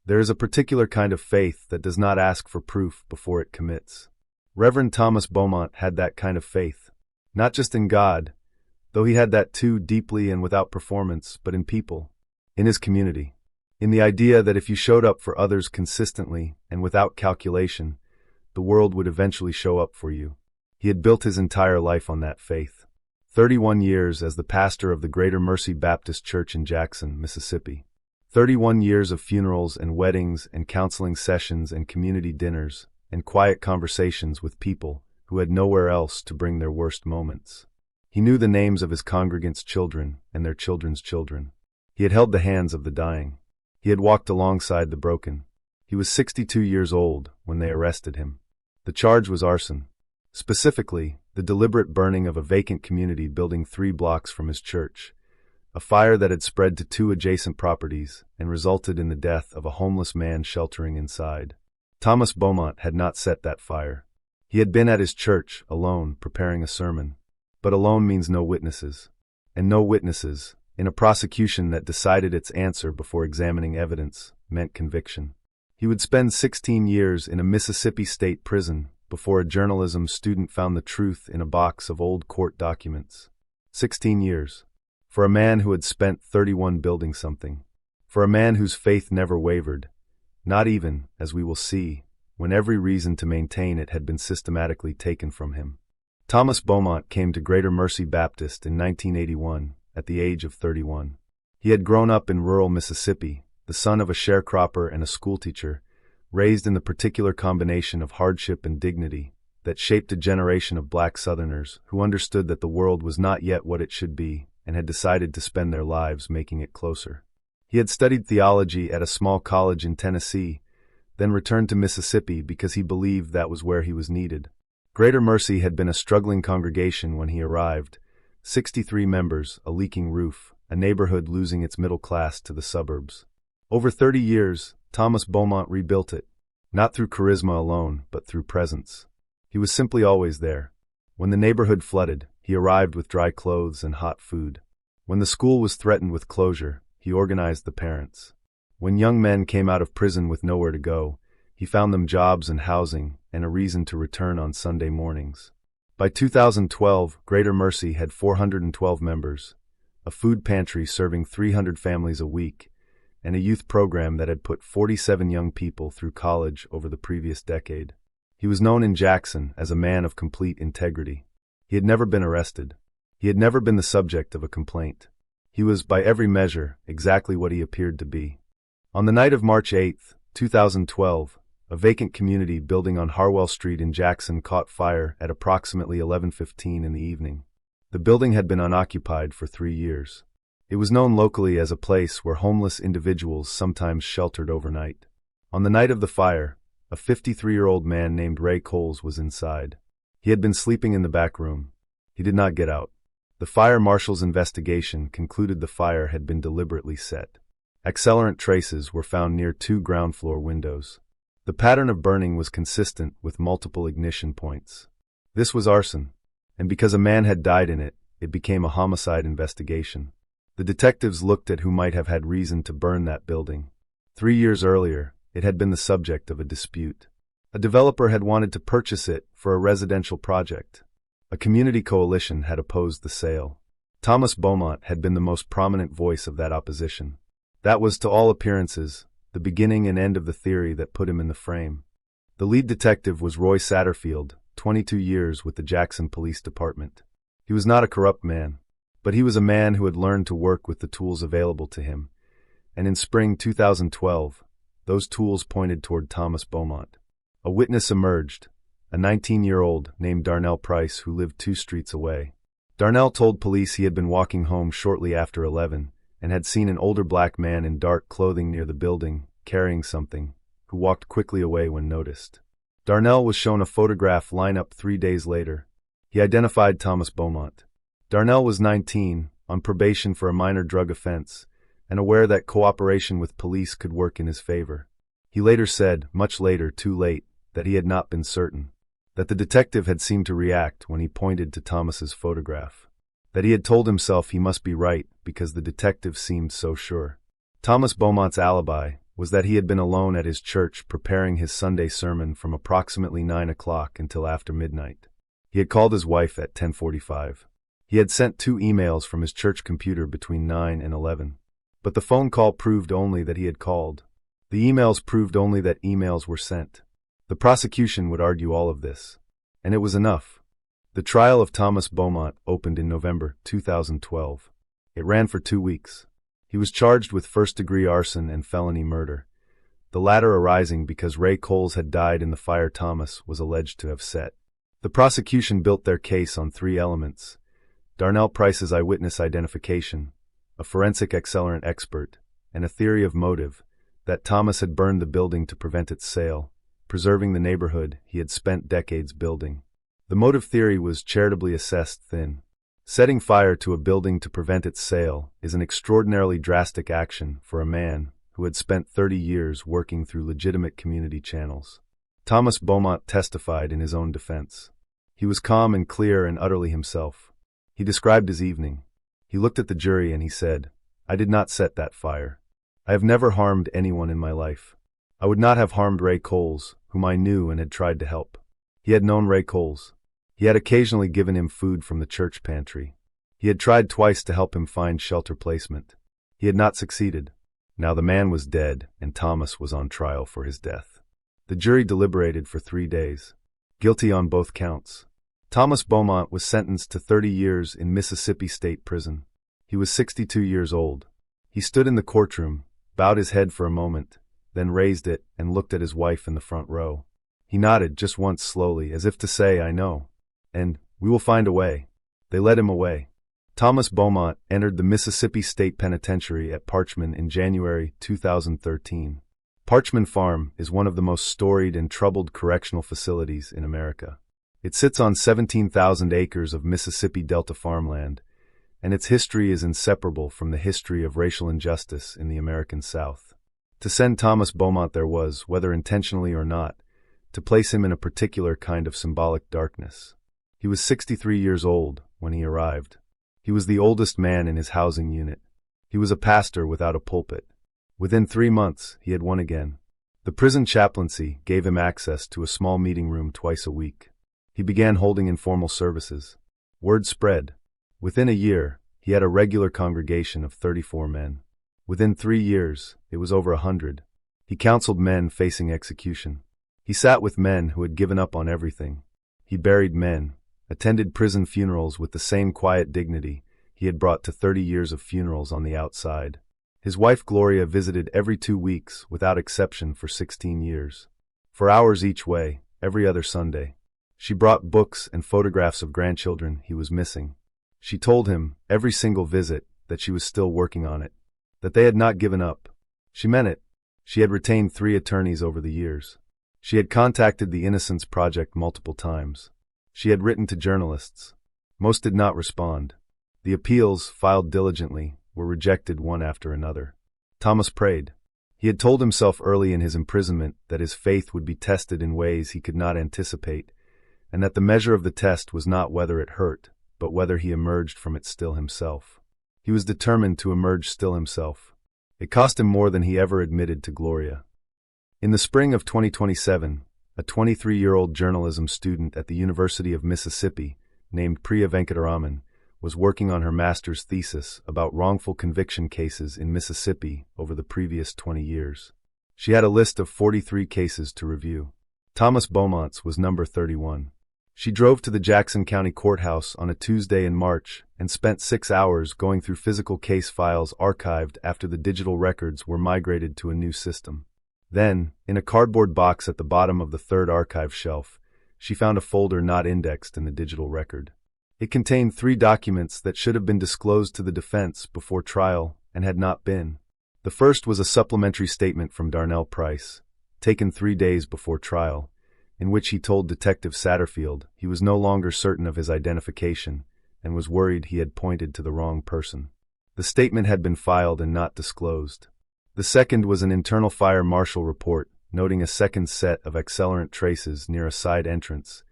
There is a particular kind of faith that does not ask for proof before it commits. Reverend Thomas Beaumont had that kind of faith. Not just in God, though he had that too deeply and without performance, but in people, in his community. In the idea that if you showed up for others consistently and without calculation, the world would eventually show up for you. He had built his entire life on that faith. 31 years as the pastor of the Greater Mercy Baptist Church in Jackson, Mississippi. 31 years of funerals and weddings and counseling sessions and community dinners and quiet conversations with people who had nowhere else to bring their worst moments. He knew the names of his congregants' children and their children's children. He had held the hands of the dying. He had walked alongside the broken. He was 62 years old when they arrested him. The charge was arson. Specifically, the deliberate burning of a vacant community building 3 blocks from his church. A fire that had spread to 2 adjacent properties and resulted in the death of a homeless man sheltering inside. Thomas Beaumont had not set that fire. He had been at his church, alone, preparing a sermon. But alone means no witnesses. And no witnesses, in a prosecution that decided its answer before examining evidence, meant conviction. He would spend 16 years in a Mississippi state prison before a journalism student found the truth in a box of old court documents. 16 years. For a man who had spent 31 building something. For a man whose faith never wavered. Not even, as we will see, when every reason to maintain it had been systematically taken from him. Thomas Beaumont came to Greater Mercy Baptist in 1981, at the age of 31. He had grown up in rural Mississippi, the son of a sharecropper and a schoolteacher, raised in the particular combination of hardship and dignity that shaped a generation of black Southerners who understood that the world was not yet what it should be and had decided to spend their lives making it closer. He had studied theology at a small college in Tennessee, then returned to Mississippi because he believed that was where he was needed. Greater Mercy had been a struggling congregation when he arrived, 63 members, a leaking roof, a neighborhood losing its middle class to the suburbs. Over 30 years, Thomas Beaumont rebuilt it, not through charisma alone, but through presence. He was simply always there. When the neighborhood flooded, he arrived with dry clothes and hot food. When the school was threatened with closure, he organized the parents. When young men came out of prison with nowhere to go, he found them jobs and housing and a reason to return on Sunday mornings. By 2012, Greater Mercy had 412 members, a food pantry serving 300 families a week, and a youth program that had put 47 young people through college over the previous decade. He was known in Jackson as a man of complete integrity. He had never been arrested. He had never been the subject of a complaint. He was, by every measure, exactly what he appeared to be. On the night of March 8, 2012, a vacant community building on Harwell Street in Jackson caught fire at approximately 11:15 in the evening. The building had been unoccupied for 3 years. It was known locally as a place where homeless individuals sometimes sheltered overnight. On the night of the fire, a 53-year-old man named Ray Coles was inside. He had been sleeping in the back room. He did not get out. The fire marshal's investigation concluded the fire had been deliberately set. Accelerant traces were found near 2 ground floor windows. The pattern of burning was consistent with multiple ignition points. This was arson, and because a man had died in it, it became a homicide investigation. The detectives looked at who might have had reason to burn that building. 3 years earlier, it had been the subject of a dispute. A developer had wanted to purchase it for a residential project. A community coalition had opposed the sale. Thomas Beaumont had been the most prominent voice of that opposition. That was, to all appearances, the beginning and end of the theory that put him in the frame. The lead detective was Roy Satterfield, 22 years with the Jackson Police Department. He was not a corrupt man, but he was a man who had learned to work with the tools available to him, and in spring 2012, those tools pointed toward Thomas Beaumont. A witness emerged, a 19-year-old named Darnell Price who lived 2 streets away. Darnell told police he had been walking home shortly after 11 and had seen an older black man in dark clothing near the building, carrying something, who walked quickly away when noticed. Darnell was shown a photograph lineup 3 days later. He identified Thomas Beaumont. Darnell was 19, on probation for a minor drug offense, and aware that cooperation with police could work in his favor. He later said, much later, too late, that he had not been certain. That the detective had seemed to react when he pointed to Thomas's photograph. That he had told himself he must be right because the detective seemed so sure. Thomas Beaumont's alibi, was that he had been alone at his church preparing his Sunday sermon from approximately 9 o'clock until after midnight. He had called his wife at 10:45. He had sent 2 emails from his church computer between 9 and 11. But the phone call proved only that he had called. The emails proved only that emails were sent. The prosecution would argue all of this. And it was enough. The trial of Thomas Beaumont opened in November 2012. It ran for 2 weeks. He was charged with first-degree arson and felony murder, the latter arising because Ray Coles had died in the fire Thomas was alleged to have set. The prosecution built their case on 3 elements: Darnell Price's eyewitness identification, a forensic accelerant expert, and a theory of motive, that Thomas had burned the building to prevent its sale, preserving the neighborhood he had spent decades building. The motive theory was charitably assessed thin. Setting fire to a building to prevent its sale is an extraordinarily drastic action for a man who had spent 30 years working through legitimate community channels. Thomas Beaumont testified in his own defense. He was calm and clear and utterly himself. He described his evening. He looked at the jury and he said, "I did not set that fire. I have never harmed anyone in my life. I would not have harmed Ray Coles, whom I knew and had tried to help." He had known Ray Coles. He had occasionally given him food from the church pantry. He had tried twice to help him find shelter placement. He had not succeeded. Now the man was dead, and Thomas was on trial for his death. The jury deliberated for 3 days. Guilty on both counts. Thomas Beaumont was sentenced to 30 years in Mississippi State Prison. He was 62 years old. He stood in the courtroom, bowed his head for a moment, then raised it and looked at his wife in the front row. He nodded just once slowly, as if to say, "I know. And we will find a way." They led him away. Thomas Beaumont entered the Mississippi State Penitentiary at Parchman in January 2013. Parchman Farm is one of the most storied and troubled correctional facilities in America. It sits on 17,000 acres of Mississippi Delta farmland, and its history is inseparable from the history of racial injustice in the American South. To send Thomas Beaumont there was, whether intentionally or not, to place him in a particular kind of symbolic darkness. He was 63 years old when he arrived. He was the oldest man in his housing unit. He was a pastor without a pulpit. Within 3 months, he had won again. The prison chaplaincy gave him access to a small meeting room twice a week. He began holding informal services. Word spread. Within a year, he had a regular congregation of 34 men. Within 3 years, it was over 100. He counseled men facing execution. He sat with men who had given up on everything. He buried men, attended prison funerals with the same quiet dignity he had brought to 30 years of funerals on the outside. His wife Gloria visited every 2 weeks, without exception, for 16 years. For hours each way, every other Sunday. She brought books and photographs of grandchildren he was missing. She told him, every single visit, that she was still working on it, that they had not given up. She meant it. She had retained 3 attorneys over the years. She had contacted the Innocence Project multiple times. She had written to journalists. Most did not respond. The appeals, filed diligently, were rejected one after another. Thomas prayed. He had told himself early in his imprisonment that his faith would be tested in ways he could not anticipate, and that the measure of the test was not whether it hurt, but whether he emerged from it still himself. He was determined to emerge still himself. It cost him more than he ever admitted to Gloria. In the spring of 2027, a 23-year-old journalism student at the University of Mississippi, named Priya Venkataraman, was working on her master's thesis about wrongful conviction cases in Mississippi over the previous 20 years. She had a list of 43 cases to review. Thomas Beaumont's was number 31. She drove to the Jackson County Courthouse on a Tuesday in March and spent 6 hours going through physical case files archived after the digital records were migrated to a new system. Then, in a cardboard box at the bottom of the third archive shelf, she found a folder not indexed in the digital record. It contained 3 documents that should have been disclosed to the defense before trial and had not been. The first was a supplementary statement from Darnell Price, taken 3 days before trial, in which he told Detective Satterfield he was no longer certain of his identification and was worried he had pointed to the wrong person. The statement had been filed and not disclosed. The second was an internal fire marshal report noting a second set of accelerant traces near a side entrance,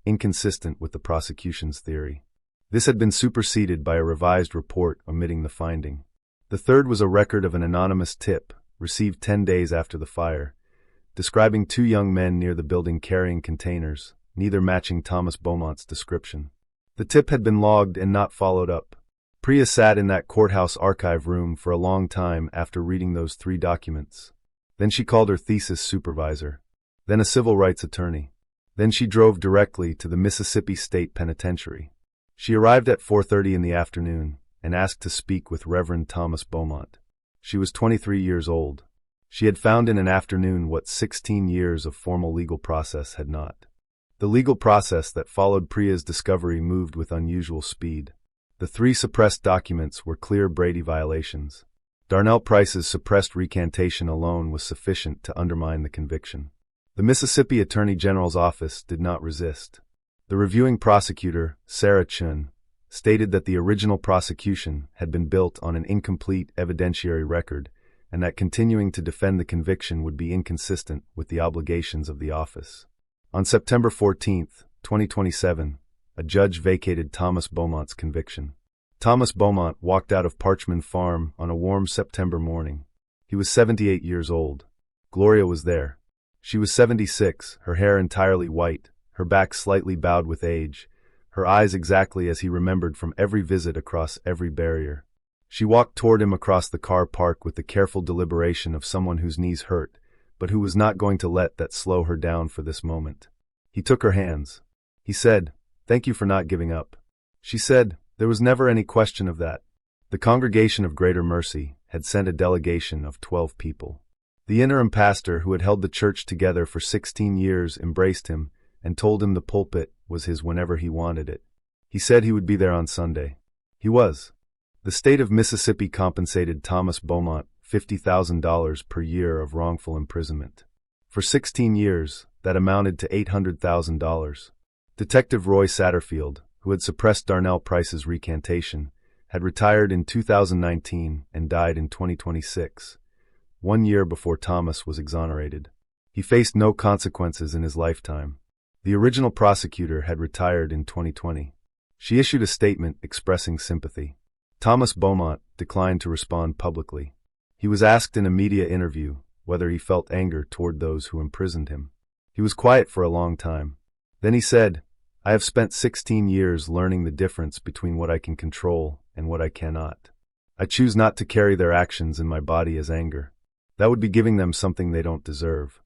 inconsistent with the prosecution's theory. This had been superseded by a revised report omitting the finding. The third was a record of an anonymous tip received 10 days after the fire, describing two young men near the building carrying containers, neither matching Thomas Beaumont's description. The tip had been logged and not followed up. Priya sat in that courthouse archive room for a long time after reading those 3 documents. Then she called her thesis supervisor, then a civil rights attorney. Then she drove directly to the Mississippi State Penitentiary. She arrived at 4:30 in the afternoon and asked to speak with Reverend Thomas Beaumont. She was 23 years old. She had found in an afternoon what 16 years of formal legal process had not. The legal process that followed Priya's discovery moved with unusual speed. The 3 suppressed documents were clear Brady violations. Darnell Price's suppressed recantation alone was sufficient to undermine the conviction. The Mississippi Attorney General's office did not resist. The reviewing prosecutor, Sarah Chun, stated that the original prosecution had been built on an incomplete evidentiary record and that continuing to defend the conviction would be inconsistent with the obligations of the office. On September 14, 2027, a judge vacated Thomas Beaumont's conviction. Thomas Beaumont walked out of Parchman Farm on a warm September morning. He was 78 years old. Gloria was there. She was 76, her hair entirely white, her back slightly bowed with age, her eyes exactly as he remembered from every visit across every barrier. She walked toward him across the car park with the careful deliberation of someone whose knees hurt, but who was not going to let that slow her down for this moment. He took her hands. He said, "Thank you for not giving up." She said, "There was never any question of that." The Congregation of Greater Mercy had sent a delegation of 12 people. The interim pastor who had held the church together for 16 years embraced him and told him the pulpit was his whenever he wanted it. He said he would be there on Sunday. He was. The state of Mississippi compensated Thomas Beaumont $50,000 per year of wrongful imprisonment. For 16 years, that amounted to $800,000. Detective Roy Satterfield, who had suppressed Darnell Price's recantation, had retired in 2019 and died in 2026, 1 year before Thomas was exonerated. He faced no consequences in his lifetime. The original prosecutor had retired in 2020. She issued a statement expressing sympathy. Thomas Beaumont declined to respond publicly. He was asked in a media interview whether he felt anger toward those who imprisoned him. He was quiet for a long time. Then he said, "I have spent 16 years learning the difference between what I can control and what I cannot. I choose not to carry their actions in my body as anger. That would be giving them something they don't deserve."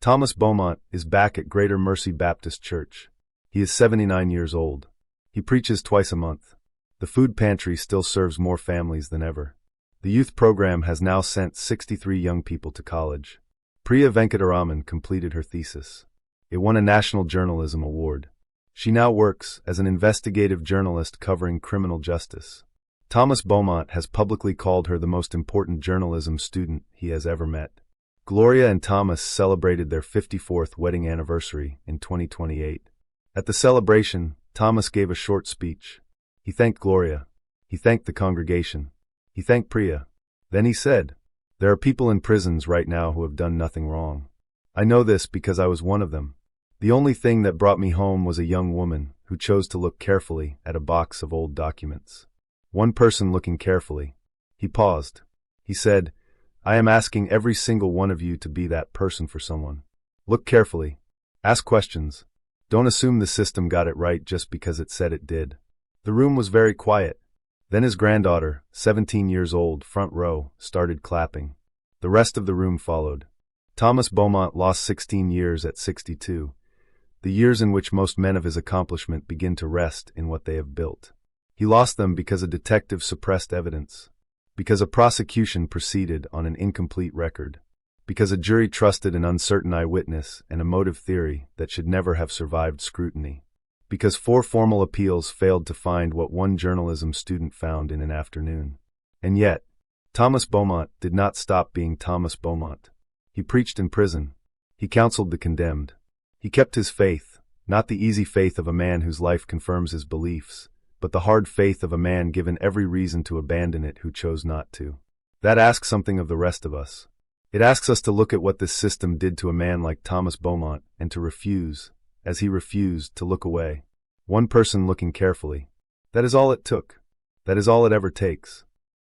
Thomas Beaumont is back at Greater Mercy Baptist Church. He is 79 years old. He preaches twice a month. The food pantry still serves more families than ever. The youth program has now sent 63 young people to college. Priya Venkataraman completed her thesis. It won a National Journalism Award. She now works as an investigative journalist covering criminal justice. Thomas Beaumont has publicly called her the most important journalism student he has ever met. Gloria and Thomas celebrated their 54th wedding anniversary in 2028. At the celebration, Thomas gave a short speech. He thanked Gloria. He thanked the congregation. He thanked Priya. Then he said, "There are people in prisons right now who have done nothing wrong. I know this because I was one of them. The only thing that brought me home was a young woman who chose to look carefully at a box of old documents. One person looking carefully." He paused. He said, "I am asking every single one of you to be that person for someone. Look carefully. Ask questions. Don't assume the system got it right just because it said it did." The room was very quiet. Then his granddaughter, 17 years old, front row, started clapping. The rest of the room followed. Thomas Beaumont lost 16 years at 62, the years in which most men of his accomplishment begin to rest in what they have built. He lost them because a detective suppressed evidence, because a prosecution proceeded on an incomplete record, because a jury trusted an uncertain eyewitness and a motive theory that should never have survived scrutiny, because 4 formal appeals failed to find what one journalism student found in an afternoon. And yet, Thomas Beaumont did not stop being Thomas Beaumont. He preached in prison. He counseled the condemned. He kept his faith, not the easy faith of a man whose life confirms his beliefs, but the hard faith of a man given every reason to abandon it who chose not to. That asks something of the rest of us. It asks us to look at what this system did to a man like Thomas Beaumont and to refuse, as he refused, to look away. One person looking carefully. That is all it took. That is all it ever takes.